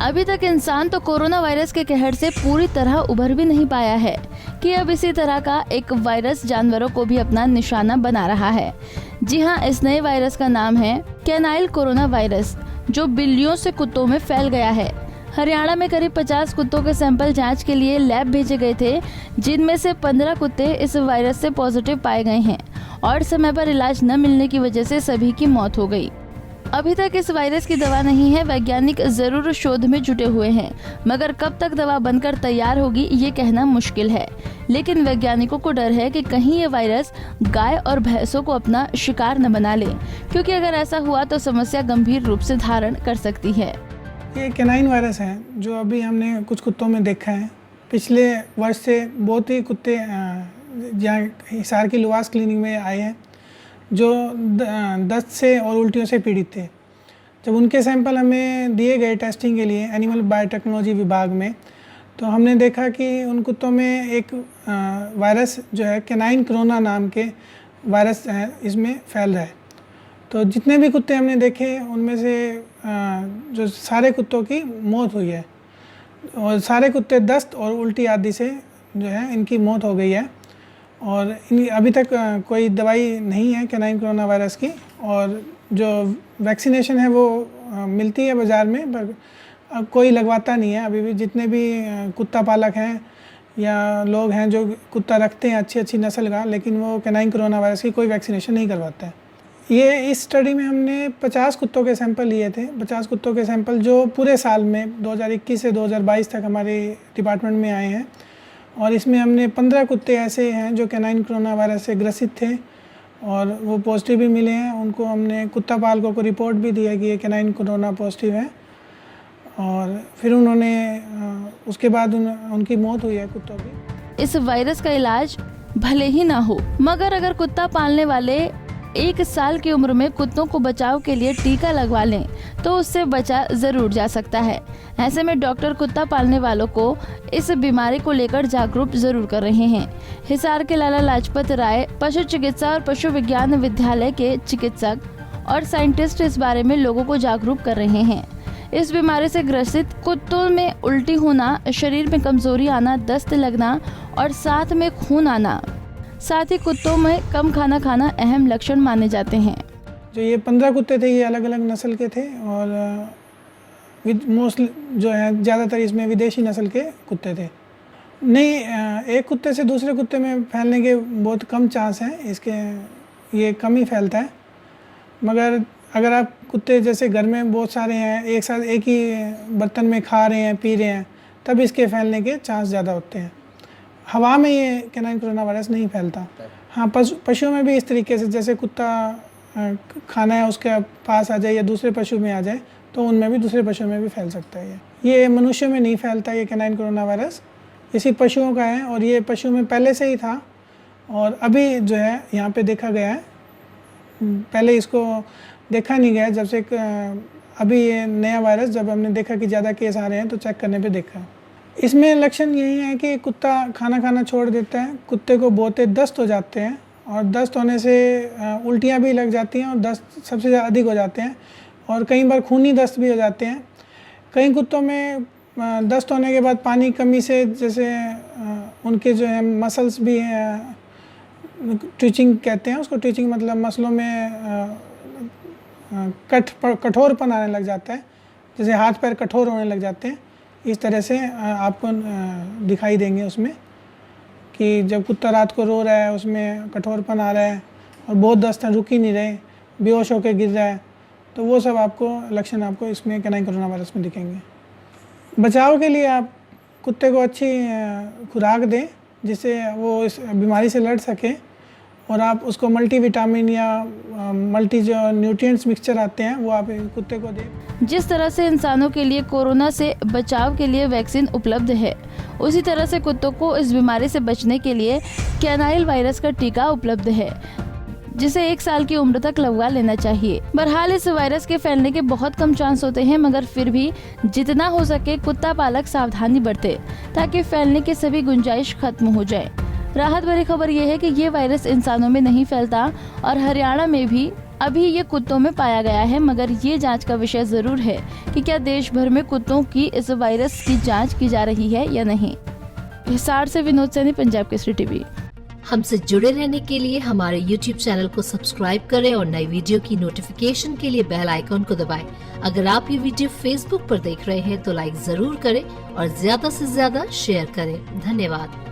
अभी तक इंसान तो कोरोना वायरस के कहर से पूरी तरह उभर भी नहीं पाया है कि अब इसी तरह का एक वायरस जानवरों को भी अपना निशाना बना रहा है। जी हाँ, इस नए वायरस का नाम है कैनाइल कोरोना वायरस, जो बिल्लियों से कुत्तों में फैल गया है। हरियाणा में करीब 50 कुत्तों के सैंपल जांच के लिए लैब भेजे गए थे, जिनमें से 15 कुत्ते इस वायरस से पॉजिटिव पाए गए हैं और समय पर इलाज न मिलने की वजह से सभी की मौत हो गई। अभी तक इस वायरस की दवा नहीं है। वैज्ञानिक जरूर शोध में जुटे हुए हैं, मगर कब तक दवा बनकर तैयार होगी ये कहना मुश्किल है। लेकिन वैज्ञानिकों को डर है कि कहीं ये वायरस गाय और भैंसों को अपना शिकार न बना ले, क्योंकि अगर ऐसा हुआ तो समस्या गंभीर रूप से धारण कर सकती है। ये कैनाइन वायरस है जो अभी हमने कुछ कुत्तों में देखा है। पिछले वर्ष से बहुत ही कुत्ते जहाँ हिसार की लुवास क्लिनिक में आए हैं जो दस्त से और उल्टियों से पीड़ित थे। जब उनके सैंपल हमें दिए गए टेस्टिंग के लिए एनिमल बायोटेक्नोलॉजी विभाग में, तो हमने देखा कि उन कुत्तों में एक वायरस जो है कैनाइन कोरोना नाम के वायरस है, इसमें फैल रहा है। तो जितने भी कुत्ते हमने देखे उनमें से जो सारे कुत्तों की मौत हुई है और सारे कुत्ते दस्त और उल्टी आदि से जो है इनकी मौत हो गई है। और अभी तक कोई दवाई नहीं है कैनाइन कोरोना वायरस की, और जो वैक्सीनेशन है वो मिलती है बाज़ार में, पर कोई लगवाता नहीं है अभी भी। जितने भी कुत्ता पालक हैं या लोग हैं जो कुत्ता रखते हैं अच्छी नस्ल का, लेकिन वो कैनाइन कोरोना वायरस की कोई वैक्सीनेशन नहीं करवाता है। ये इस स्टडी में हमने 50 कुत्तों के सैंपल लिए थे। 50 कुत्तों के सैंपल जो पूरे साल में 2021 से 2022 तक हमारे डिपार्टमेंट में आए हैं, और इसमें हमने 15 कुत्ते ऐसे हैं जो कैनाइन कोरोना वायरस से ग्रसित थे और वो पॉजिटिव भी मिले हैं। उनको हमने कुत्ता पालकों को रिपोर्ट भी दी है कि ये कैनाइन कोरोना पॉजिटिव है, और फिर उन्होंने उसके बाद उनकी मौत हुई है कुत्तों की। इस वायरस का इलाज भले ही ना हो, मगर अगर कुत्ता पालने वाले 1 साल की उम्र में कुत्तों को बचाव के लिए टीका लगवा लें तो उससे बचा जरूर जा सकता है। ऐसे में डॉक्टर कुत्ता पालने वालों को इस बीमारी को लेकर जागरूक जरूर कर रहे हैं। हिसार के लाला लाजपत राय पशु चिकित्सा और पशु विज्ञान विद्यालय के चिकित्सक और साइंटिस्ट इस बारे में लोगों को जागरूक कर रहे हैं। इस बीमारी से ग्रसित कुत्तों में उल्टी होना, शरीर में कमजोरी आना, दस्त लगना और साथ में खून आना, साथ ही कुत्तों में कम खाना खाना अहम लक्षण माने जाते हैं। जो ये 15 कुत्ते थे ये अलग अलग नस्ल के थे, और मोस्टली जो है ज़्यादातर इसमें विदेशी नस्ल के कुत्ते थे। नहीं, एक कुत्ते से दूसरे कुत्ते में फैलने के बहुत कम चांस हैं, इसके ये कम ही फैलता है। मगर अगर आप कुत्ते जैसे घर में बहुत सारे हैं, एक साथ एक ही बर्तन में खा रहे हैं, पी रहे हैं, तब इसके फैलने के चांस ज़्यादा होते हैं। हवा में ये कैनाइन कोरोना वायरस नहीं फैलता। हाँ, पशुओं में भी इस तरीके से, जैसे कुत्ता खाना है उसके पास आ जाए या दूसरे पशु में आ जाए, तो उनमें भी दूसरे पशुओं में भी फैल सकता है। ये मनुष्यों में नहीं फैलता ये कैनाइन कोरोना वायरस, इसी पशुओं का है, और ये पशु में पहले से ही था और अभी जो है यहाँ पे देखा गया है। पहले इसको देखा नहीं गया, जब से अभी ये नया वायरस जब हमने देखा कि ज़्यादा केस आ रहे हैं तो चेक करने पे देखा। इसमें लक्षण यही है कि कुत्ता खाना खाना छोड़ देता है, कुत्ते को बहुत दस्त हो जाते हैं, और दस्त होने से उल्टियाँ भी लग जाती हैं और दस्त सबसे ज़्यादा अधिक हो जाते हैं, और कई बार खूनी दस्त भी हो जाते हैं। कई कुत्तों में दस्त होने के बाद पानी कमी से जैसे उनके जो है मसल्स भी हैं, ट्विचिंग कहते हैं उसको, ट्विचिंग मतलब मसलों में कठोरपन आने लग जाता है, जैसे हाथ पैर कठोर होने लग जाते हैं। इस तरह से आपको दिखाई देंगे उसमें कि जब कुत्ता रात को रो रहा है, उसमें कठोरपन आ रहा है और बहुत दस्त है, रुक ही नहीं रहे, बेहोश होकर गिर रहा है, तो वो सब आपको लक्षण आपको इसमें कैनाइन कोरोना वायरस में दिखेंगे। बचाव के लिए आप कुत्ते को अच्छी खुराक दें जिससे वो इस बीमारी से लड़ सके, और आप उसको मल्टीविटामिन या मल्टी जो न्यूट्रिएंट्स मिक्सचर आते हैं वो आप कुत्ते को दें। जिस तरह से इंसानों के लिए कोरोना से बचाव के लिए वैक्सीन उपलब्ध है, उसी तरह से कुत्तों को इस बीमारी से बचने के लिए कैनाइल वायरस का टीका उपलब्ध है, जिसे 1 साल की उम्र तक लगवा लेना चाहिए। बहरहाल इस वायरस के फैलने के बहुत कम चांस होते हैं, मगर फिर भी जितना हो सके कुत्ता पालक सावधानी बरते ताकि फैलने की सभी गुंजाइश खत्म हो जाए। राहत भरी खबर यह है कि ये वायरस इंसानों में नहीं फैलता और हरियाणा में भी अभी ये कुत्तों में पाया गया है, मगर ये जांच का विषय जरूर है कि क्या देश भर में कुत्तों की इस वायरस की जांच की जा रही है या नहीं। हिसार से विनोद सैनी, पंजाब केसरी टीवी। हमसे जुड़े रहने के लिए हमारे YouTube चैनल को सब्सक्राइब करें और नई वीडियो की नोटिफिकेशन के लिए बेल आइकॉन को दबाएं। अगर आप ये वीडियो Facebook पर देख रहे हैं तो लाइक जरूर करें और ज्यादा से ज्यादा शेयर करें। धन्यवाद।